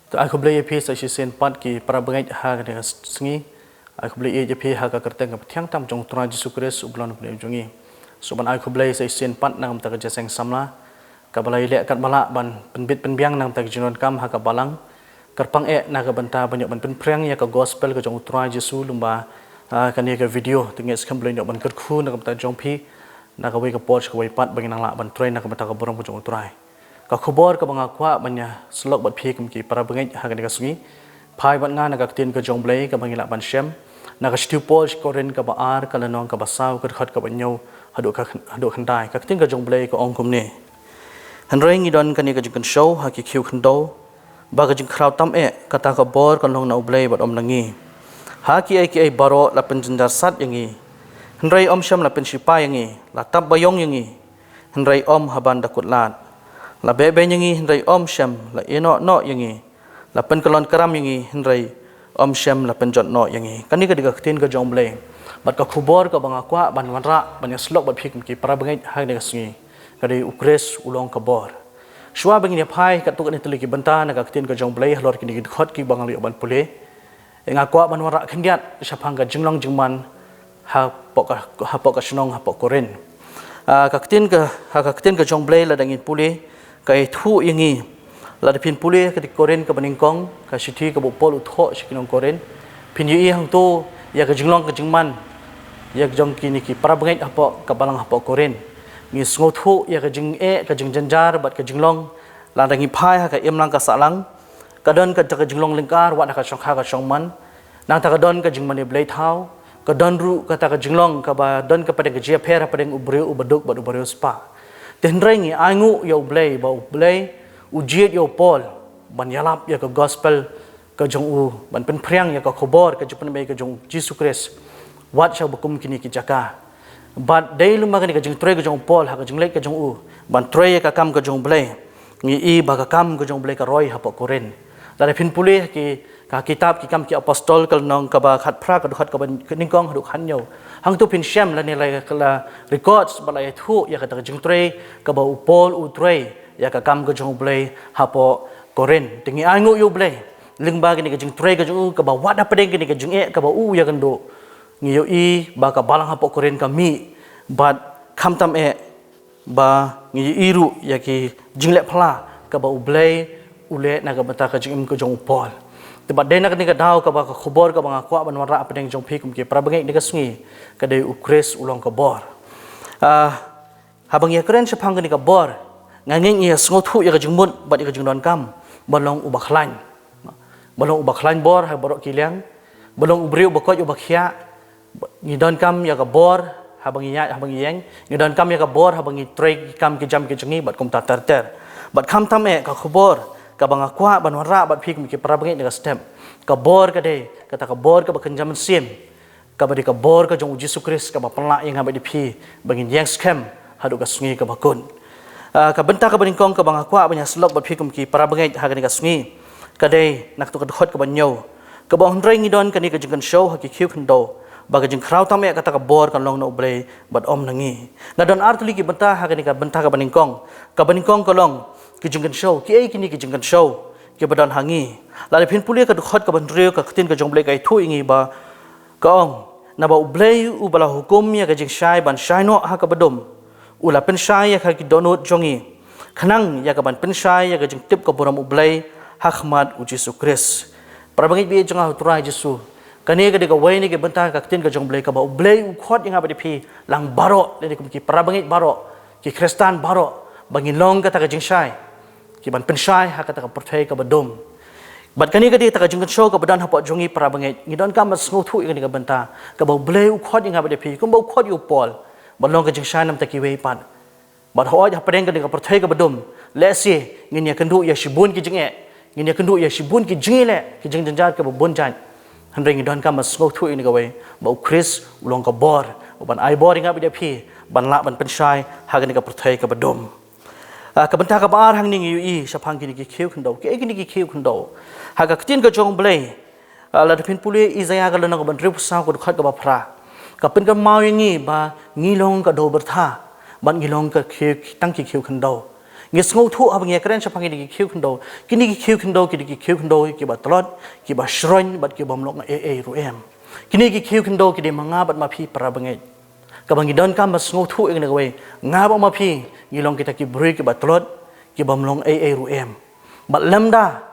Aku beli EP saya sen pat ki para bengai ha dengan sengi. Aku beli EP ha ka kerteng ka tiang tam jong Tuhan Yesus Khrist ublon beli jongi. Soban aku beli saya sen pat nang ta kerja seng samla. Ka balai lek kat balak ban penbit penbiang nang ta jinon kam ha ka balang. Kerpang na ka banta banyak ban penprang ya ka gospel ka jong Tuhan Yesus lumba kan ni ka video tengok skam beli ban kerku nang ta jong pi. Na ka wei ka pot ka wei pat bagi nang la ban train nang ka banta ka borong jong Tuhan. Ka khobor ka banga kwa banya slok bat phi kum ki para bengai ha ka sungi phai bat nga na ka tin ka jong blai ka bangila ban shem na ka stiu pol koren ka ba ar ka lanong ka ba sau ka khat ka banyo hadu khandai ka tin ka jong blai ka ong kum ne han roi ngi don ka ni ka jing kan show ha ki khiu khando ba ka jing khrau tam ka ta ka bor ka long na blai bat om nangi ha ki ai baro la pen jinjar sat yangi han roi om sham la pen sipa yangi la tab bayong yangi han roi om haban da kut lat la bebe yangi hendrai om sham la eno no yangi la pen kalon karam yangi hendrai om sham la pen jot no yangi kani ka diga tin ka jong blai bat ka khubor ka banga kwa ban wanra ban slok bat phik ki para bangai ha ne sungi kadi ukres ulong ka bor shwa bangi ne phai ka tuk ni tuli ki banta na ka tin ka jong blai halor ki ni khot ki bangali ban pule enga kwa ban wanra khindiat saphang ka jinglong jingman ha pok ka snong ha pok koren ka tin ka jong blai la dangin pule kai thu yangi la de pin pule ka di koren ka baningkong ka sithi ka bopol utho sikinong koren pin yi hang to ya ka jinglong ka jingman ya jong kini ki para bangai apo ka balang apo koren ngi sngo thu ya ka jing ka jing janjar bat ka jinglong la dangi phai ha ka emlang ka salang ka don ka jinglong lingkar wa ka songkha ka songman nang ta ka don ka jingman blai thau ka don ru ka ta ka jinglong ka ba don ka padeng ka jia pher padeng ubreu ubaduk bat ubreu spa tenrengi angu yo blai ba blai ujiet yo pol ban yalap ya ka gospel ka jong u ban pen priang ya ka khobor ka jupan me ka jong Jesus Khrist wat sha bukum kini ki jaka bat dei luma ka ni ka jong tre ka jong pol ha ka jong lek ka jong u ban tre ka kam ka jong blai ngi i ba ka kam ka jong blai ka roi ha po koren la phin pule ki ka kitab ki kam ki apostol kal nong ka ba khat phra ka khat ka ban ningkong hadu khan yo hang tu pin shem la ni la records balai thu ya ka ta jing tre ka ba upol u tre ya ka kam ka jong blai ha po koren tingi angu yu blai lingba ki ni ka jing tre ka jong ka ba wada padeng ki ni ka jing ka ba u ya kan do ngi yo i ba ka balang ha po koren ka mi bat kham tam ba ngi iru ya ki jing le phla ka ba u blai ule na ka bata ka jing ka jong upol Tempat dena ketika dau ka ba ka khobor ka banga kwa ban wara apeng jong phi kum ke pra bangai nika sungi ka de ukres ulong ka bor habang ya kren sephang ka bor ngangeng ya sngo thu ya ka jingmut bat ya ka jingdon kam balong ubakhlain bor ha borok kilang balong ubriu bakot ubakhya ngidon kam ya ka bor habang yang ngidon kam ya ka bor habang trek kam ke jam ke jengi bat kum ta ter bat kham tam ka khobor ka banga kwa ban wara bat phik mi ke para bangai daga stem ka bor ka de kata ka bor ka bakan jaman sim ka badi ka bor ka jong Jesus Khrist ka ba pala yang ha di phi bangin yang scam hadu ka sungi ka bakun ka benta ka baningkong ka banga kwa banya slok bat phik mi ke para bangai ha ka sungi ka de nak tu ka khot ka banyo ka bang hrei ngi don ka ni ka jing kan show ha ki khiu khando ba ka jing khrau tam ya kata ka bor kan long no blai bat om nangi na don artli ki benta ha ka benta ka baningkong ka long ki jingkan show ki ai kini ki jingkan show ki badan hangi la phin puli ka khot ka ban reu ka tin ka jong blai kai thu ingi ba ka ong na ba blai u bala hukum ya ka jing shai ban shai no ha ka badum u la pen shai ya ka ki donut jongi khanang ya ka ban pen shai ya ka jing tip ka boram u blai hakmat u Jesus Khrist para bangi bi jong ha turai Jesus kani ka de ka wai ni ke banta ka tin ka jong blai ka ba u blai u khot inga ba di phi lang baro le ki para bangi baro ki Kristan baro bangin long ka ta ka jing shai ki ban penshai ha kata ka perthai ka badum bat kani ka di ta ka jing show ka badan ha po jongi para bangai ngidon ka mas ngo thu ni ka banta ka ba blai u khot inga ba de phi kum ba khot yu pol balong ka jing shai nam ta ki wei pan bat ho ja padeng ka ni ka perthai ka badum le si ngin ya kendu ya shibun ki jing ngin ya kendu ya shibun ki jing le ki jing janjar ka ba bon jan han ring ngidon ka mas ngo thu ni ka wei ba Khrist ulong ka bor ban ai bor inga ba de phi ban la ban penshai ha ka ni ka perthai ka badum ka benta ka bar hang ning yu saphang kini ki khiu khndo ke kini ki khiu khndo ha ka tin ka jong blai la de phin puli izaya ka lana ka ban rip sa ko khat ka ba phra ka pin ka mau ngi ba ngi long ka do ber tha ban ngi long ka khiu tang ki khiu khndo ngis ngau thu abang ya keren sapang ki khiu khndo kini ki khiu khndo ki ba tlot ki ba shroin bat ki bam lok e ruem kini ki khiu khndo ki de manga bat ma phi para bangai ka bang don kam bas ngau thu eng we nga ba ma phi ngilong kita ki brui ki ba tlot ki bam long e ruem bat lamda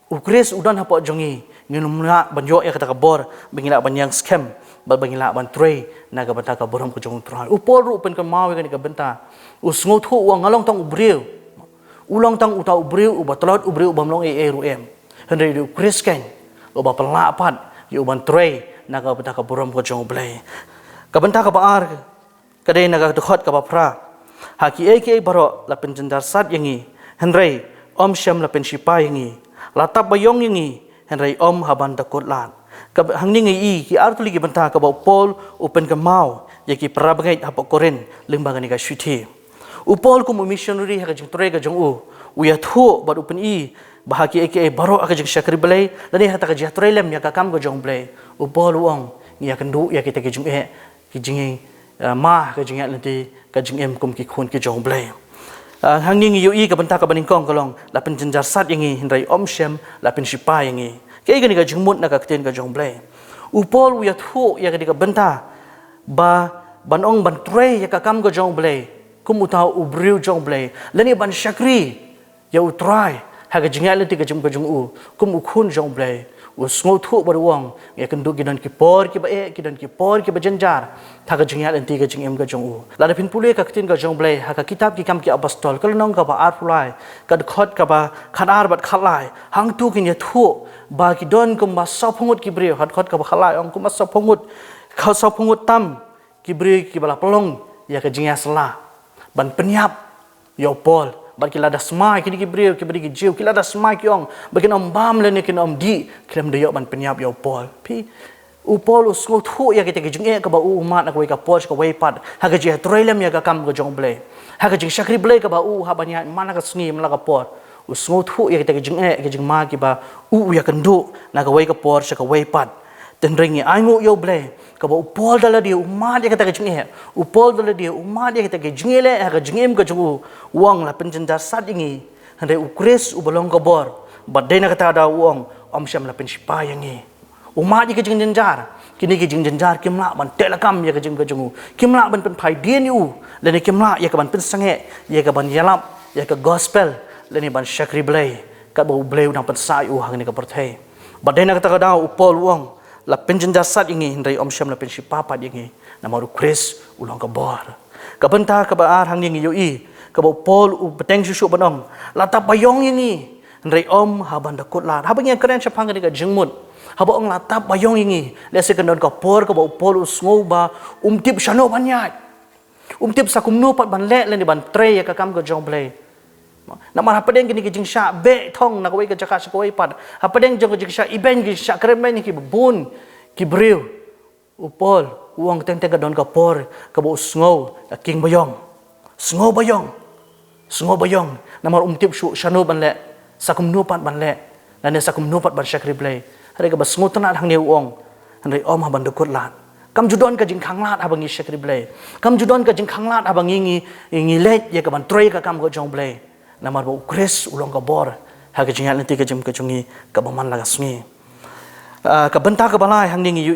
Khrist udan hapo jongi nginumna banjo ya kata kabor bangila banyang scam bangila ban tray naga bata ka borom ko jong trai upol ru pen ka mawe ka ni ka benta usngo thu wang ngalong tang ubriu ulong tang uta ubriu ubatlot ubriu bamlong e ruem henry du Khrist kan uba pelapat yu ban tray naga bata ka borom ko jong blai ka benta ka baar ka dei naga tukhot ka bapra haki e baro la pen jendar sat yangi henry om syam la pen sipa yangi latap bayong yangi henry om haban takut lan kab hangni ngi ki artuli ki banta ka Paul open ka mau yaki prabangai hapo koren lembaga ni ka shuthi upol ko missionary ha ka jing tre ka jong u ya thu bad open bahaki eke baro ka jing shakri blai lani hata ka jah tre lem ya ka kam ko jong blai upol wong ya kendu ya kita ki jing ki jing ma ka jing lanti ka jing em kum ki khun ki jong blai hangni ngi yu ka banta ka baningkong kolong la pen jenjar sat yangi henry om shem la pen sipa yangi kaya gani ka jengmut na kakten ka jong blai upol wi thu ya ka benta ba banong ban tre ya ka kam ka jong blai kum utau ubriu jong blai lani ban shakri ya utrai ha ka jingal ti ka jong kum ukhun jong blai usngo thu barwang ya kan du gidan ki por ki ba gidan ki por ki ba jenjar tha ka jingal ti ka jingem ka jong la da pin pule ka kakten ka jong blai ha ka kitab ki kam ki apostol kal nong ka ba arpulai ka khot ka ba khanar bat khalai hang tu kin ya thu ba ki don kum ba sapungut ki bre hat khot ka ba khalai ong kum sapungut kha sapungut tam ki bre ki bala pelong ya ka jingya sala ban penyap yo pol ban ki lada smai ki bre ki bre ki jiu ki lada smai ki ong bakin om bam le ne kin om di klem de yo ban penyap yo pol pi u pol usngo thu ya ki te ki jingye ka ba u mat na ko ka pol ka wei pat ha ka je troilem ya ka kam ko jong ble ha ka jing shakri ble ka ba u ha ban ya mana ka sngi mla ka por usngo thu ya kita ke jing ma ki ba ya kendu na ka wei ka por sha ka wei pat ten ringi aingu yo ble ka ba upol dala dia umat ya kita ke jing upol dala dia umat ya kita ke jing le ka jingem ka jung wang la pen jendar sat ingi hande Khrist ubalong ka bor badai na kata ada wang om syam la pen sipa yangi umat ya ke jing jenjar kini ke jing jenjar kimla ban telakam ya ke jing ka jung kimla ban pen phai dien yu le ni kimla ya ka ban pen sange ya ka ban yalap ya ka gospel leni ban shakri blai ka bo blai nang pensai hang ni ka perthai badai na kata kada upol wong la penjen jasad ingi hindai om syam la pensi papa ingi nama ru Khrist ulong ka bor ka benta ka baar hang ni yoi ka bo pol u beteng susu banong la ta bayong ingi hindai om haban dakut la habang yang keren sapang ni ka jengmut haba ong la ta bayong ingi le se kendon ka por ka bo pol usngou ba tip shano banyat tip sakumno pat ban le ni ban tre ya ka kam ka jong blai nak mana pedeng kini kijing syak be thong nak wei kejaka sekoi pat ha pedeng jong kijing syak iben ki syak kremen ki bun ki briu upol uang teng ka don ka por ka bo sngo king bayong sngo bayong namar tip shu shano ban le sakum nu pat ban le dan sakum nu pat ban syakri blai hari ka ba sngo tanat hang ne uong hari om ha ban dekut lat kam judon ka jing khanglat abang ngi syakri blai kam judon ka jing khanglat abang ngi let ya ka ban troi ka kam ko jong blai namar bo Khrist ulong ka bor ha ka jingal nanti ka jim ka jungi ka baman laga sngi ka benta ka balai hang ning yu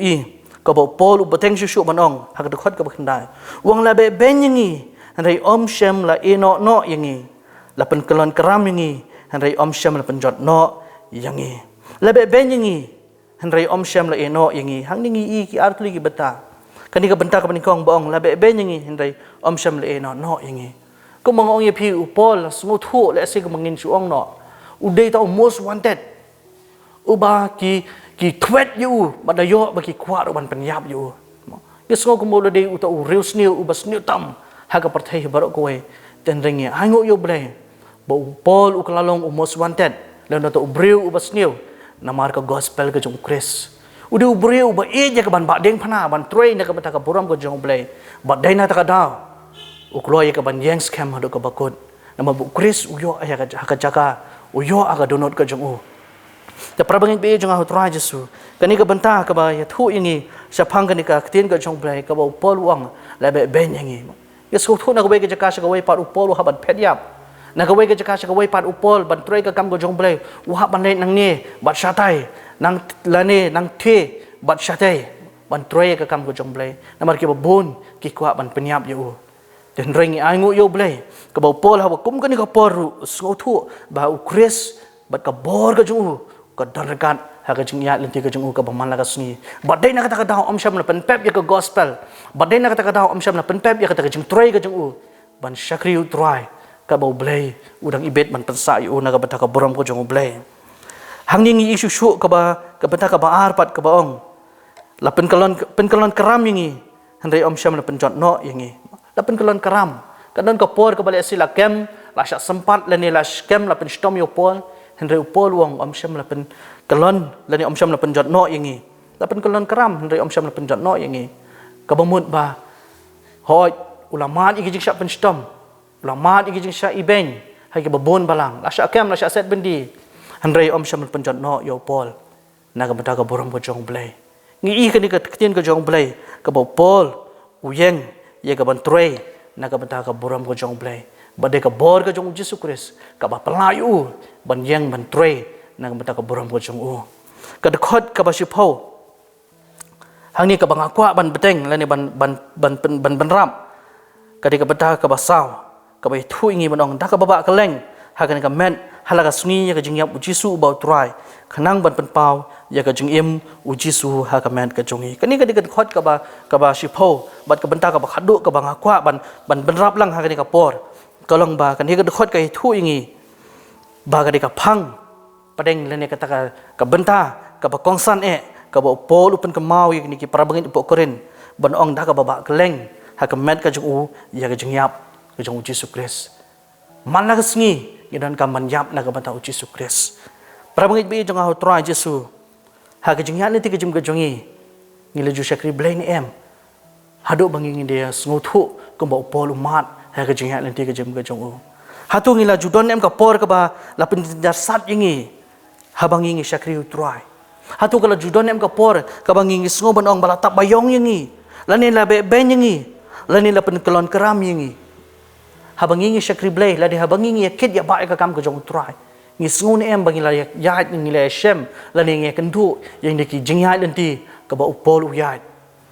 ka bo pol u beteng susu banong ha ka dekhot ka bakhandai wang la be ben yangi hanrai om shem la eno no yangi la pen kelon keram yangi hanrai om shem la pen jot no yangi la be ben yangi hanrai om shem la eno yangi hang ning ki artli ki beta kani ka benta ka banikong bong la be ben yangi hanrai om shem la eno no yangi ko mga ong yapi upol smooth ho le se ko mangin suong no udai ta most wanted uba ki threat you badayo ba ki kwat ban penyap you yeso ko mo le dei uta real snew ubas new tam ha ka parthai barok ko e ten ringi hango yo ble bo upol uklalong most wanted le no to breu ubas new namar ka gospel ka jong Khrist udu breu ba e ja ka ban ba deng phana ban train na ka bata ka buram ko jong ble ba dai na ta ka daw uklo ya ka ban yang scam hado ka bakot nama bu Khrist uyo aya ka jaka uyo aga donot ka jong ta prabangin be jong ha tra jesu kani ka banta ka ba ya thu ingi sa phang kani ka tien ka jong blai ka ba pol wang la be ben yangi yesu thu na ka be ka jaka sa ka wei pa pol ha ban phet yap nak kawai ke jaka kawai pat upol ban troi ka kam ko jong blai wa ban le nang ni bat syatai nang lane nang the bat syatai ban troi ka kam ko jong blai namar ki babun ki kwa ban penyap yo den ring ai ngu yo blai ka ba pol ha ba kum ka ni ka por ngo thu ba u Khrist bat ka bor ka jong ka dargat ha ka jing ya lenti ka jong ka ba man la ka sngi badai na kata ka daw om sham na pen pep ya ka gospel badai na kata ka daw om sham na pen pep ya ka jing troi ka jong ban syakri u troi ka bau blai udang ibet man pensa yu na ka bata ka borom ko jong blai hang ni isu shu ka bata ka ba arpat ka baong la pen kalon karam yingi handai om syam la pen jot no yingi la pen kalon karam kadon ka por ka bale sila kem la syak sempat la ni la kem la pen stom yo pol handai upol wong om syam la pen kalon la ni om syam la pen jot no yingi la pen kalon karam handai om syam la pen jot no yingi ka bamut ba hoi ulama iki jik syak pen stom ulama iki jing sya ibeng hai ke babon balang la sya kem la sya set bendi handrai om syam penjat no yo pol na ka bata ka borom ko jong blai ngi i kan ka ktien ka jong blai ka bo pol uyeng ye ka ban troi na ka bata ka borom ko jong blai bade ka bor ka jong Jesus Khrist ka ba pelayu ban yeng ban troi na ka bata ka borom ko jong u ka dekhot ka ba sipau hang ni ka bang akwa ban beteng la ni ban ram ka de ka bata ka ba saw ka bai thu ingi banong da ka baba ka leng ha ka men hala ka sngi ya ka jingyap u Jisu bau trai khanang ban pen pau ya ka jingim u Jisu ha ka men ka jongi kani ka dikat khot ka ba shipho bat ka banta ka ba khadu ka ba ngakwa ban rap lang ha ka ni ka por kalong ba kani ka khot ka thu ingi ba ka de ka phang padeng lene ka ta ka banta ka ba kongsan ka ba pol upen ka mau ya ni ki parabangin po korin ban ong da ka baba ka leng ha ka men ka jung ya ka jingyap jong Jesus Khrist mana ka sngi gidan ka manyap na ka bata Jesus Khrist parabangit bi jong ha try Jesus ha ka jingyan ni ti ka jim ka jongi ni le ju syakri blai ni em hadu banging dia sngutu ko ba pol umat ha ka jingyan ni ti ka jim ka jong hatu ngila judon em ka por ka ba la pin sat yingi ha bangingi syakri try hatu kala judon em ka por ka bangingi sngo banong bala tap bayong yingi la ni la be ben yingi la ni la pin kelon keram yingi habangingi syakri blai la di habangingi yakit ya baik ka kam ka jong trai ngi sngun em bangi la yahat ngi la shem la ni ngi kendu yang diki jingyat lenti ka ba upol uyat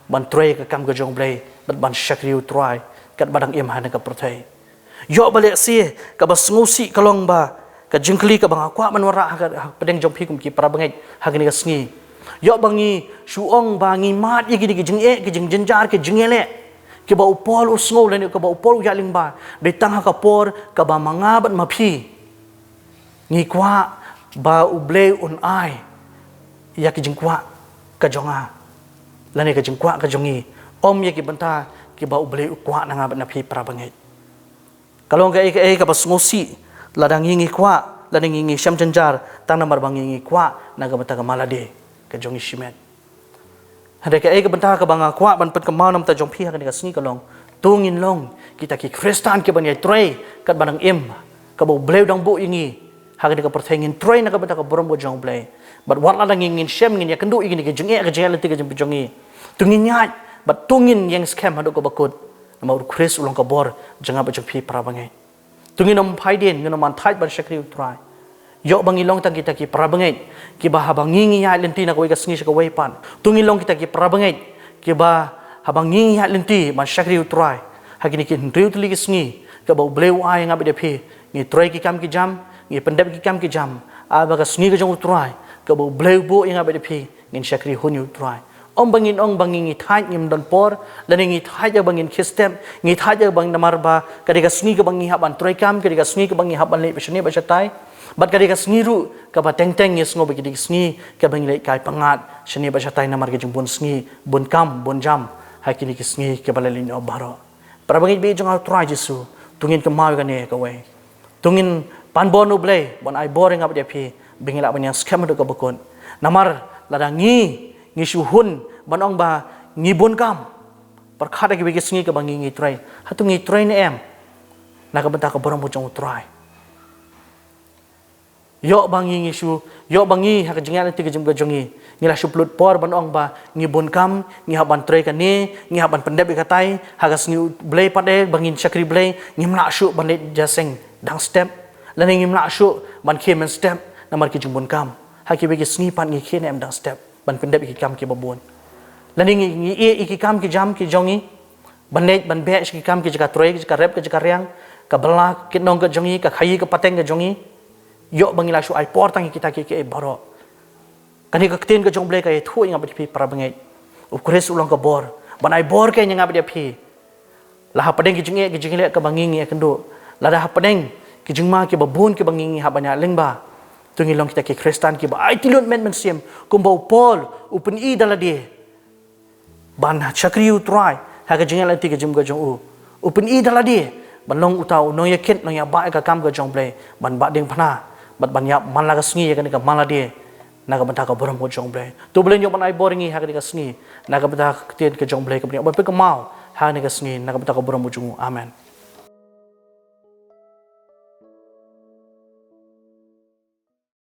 ban trai ka kam ka jong blai ban syakri trai kat badang em han ka prothai yo balik si ka ba sngusi kalong ba ka jingkli ka bang akwa man wara ka pedeng jong phi kum ki parabangai ha ni ka sngi yo bangi suong bangi mat ye ki jing ki jing jenjar ki jingele ke ba upol usngol le ke ba upol ya ling ba de tang ha ka por ka ba mangabat mapi ngi kwa ba uble un ai ya ki jingkwa ka jonga la ne ka jingkwa ka jongi om ye ki banta ke ba uble kwa na ngabat na phi prabangai kalong ka ka ba sngosi ladang ngi kwa ladang ngi syam jenjar tang namar bang ngi kwa na ka banta ka malade ka jongi shimet ada ke ai ke bentah ke banga kwa ban pen kemau nam ta jong phi ha ka sni kalong tungin long kita ki Kristan ke ban yai trei kat banang im ka bo bleu dang bu ingi ha ka perthengin trei na ka bentah ka borom bo jong blei bat wat la dang ngin shem ngin ya kendu igini ke jenge ke jela ti ke jong jongi tungin nyat bat tungin yang scam hadu ka bakut nama ur Khrist ulong ka bor janga ba jong phi prabangai tungin nom phaiden ngin man thai ban syakri trai yo bangi long ta kita ki prabangai ki ba habangi ya lenti na ko ka sngi ka pan tungin long kita ki prabangai ki ba habangi ya lenti ma syakri utrai hagini ki ndriu tli ki sngi ka ba bleu ai ngabe de phi ngi trai ki kam ki jam ngi pendep ki kam ki jam aba ka sngi ka jong utrai ka ba bleu bo ngabe de phi ngin syakri hun utrai om bangin ong bangi ngi thai ngim don por dan ngi thai ja bangin kistem ngi thai ja bang namar ba ka de ka sngi ka bangi haban trai kam ka de ka sngi ka bangi haban le pesni ba chatai bat kadika sngiru ka ba teng yes ngo bagi sngi ka bangi kai pangat shani ba chatai namar ke jumpun sngi bun kam bun jam hakini ki sngi ke balalin obaro para bangi bi jong try Jesu tungin ke mau ka ne ka we tungin pan bonu blai bon ai boring ab dia phi bingi la ban yang scam do ka bakon namar ladangi ngi shuhun banong ba ngi bun kam perkhada ki bagi sngi ka bangi ngi try hatu ngi try ne em na ka benta ka borong jong try yo bangi ngishu yo bangi ha ka jingal ti ka jum ka jongi ngila shuplut por ban ong ba ngi bon kam ngi haban tre ka ni ngi haban pendep ka tai ha ka sngi blai pade bangin chakri blai ngi mna shu ban le jaseng dang step laning im la shu ban khe men step namar ki jumbun kam ha ki bagi sngi pan ngi khe nem dang step ban pendep ki kam ki babon laning ngi e ki kam ki jam ki jongi ban net ban be ki kam ki jaka troy ki jaka rep ki jaka riang ka bala ki nong ka jongi ka khayi ka pateng ka jongi yo bangila shu ai por tang kita ki ke baro kani ka tin ka jong ble ka e thu nga bati para bangai Khrist ulang ka bor banai bor ke nga bati phi la ha padeng ki jinge ka bangingi kendo la da ha padeng ki jingma ki babun ki bangingi ha banya lengba tungi long kita ki Kristan ki ba ai tilun men sim kumbo Paul upen I daladi ban chakri utrai ha ka jinge la ti ka jim ka jong upen I daladi ban long utau no ya ket no ya ba ka kam ka jong ble ban ba ding phana bat ban ya man la ka sngi ka ni ka maladi naga banta ka borom ko jong ble tu blen yo ban ai boringi ha ka ni ka sngi naga banta ka tien ka jong ble ka ni ba pe ka mau ha ni ka sngi naga banta ka borom mo jong amen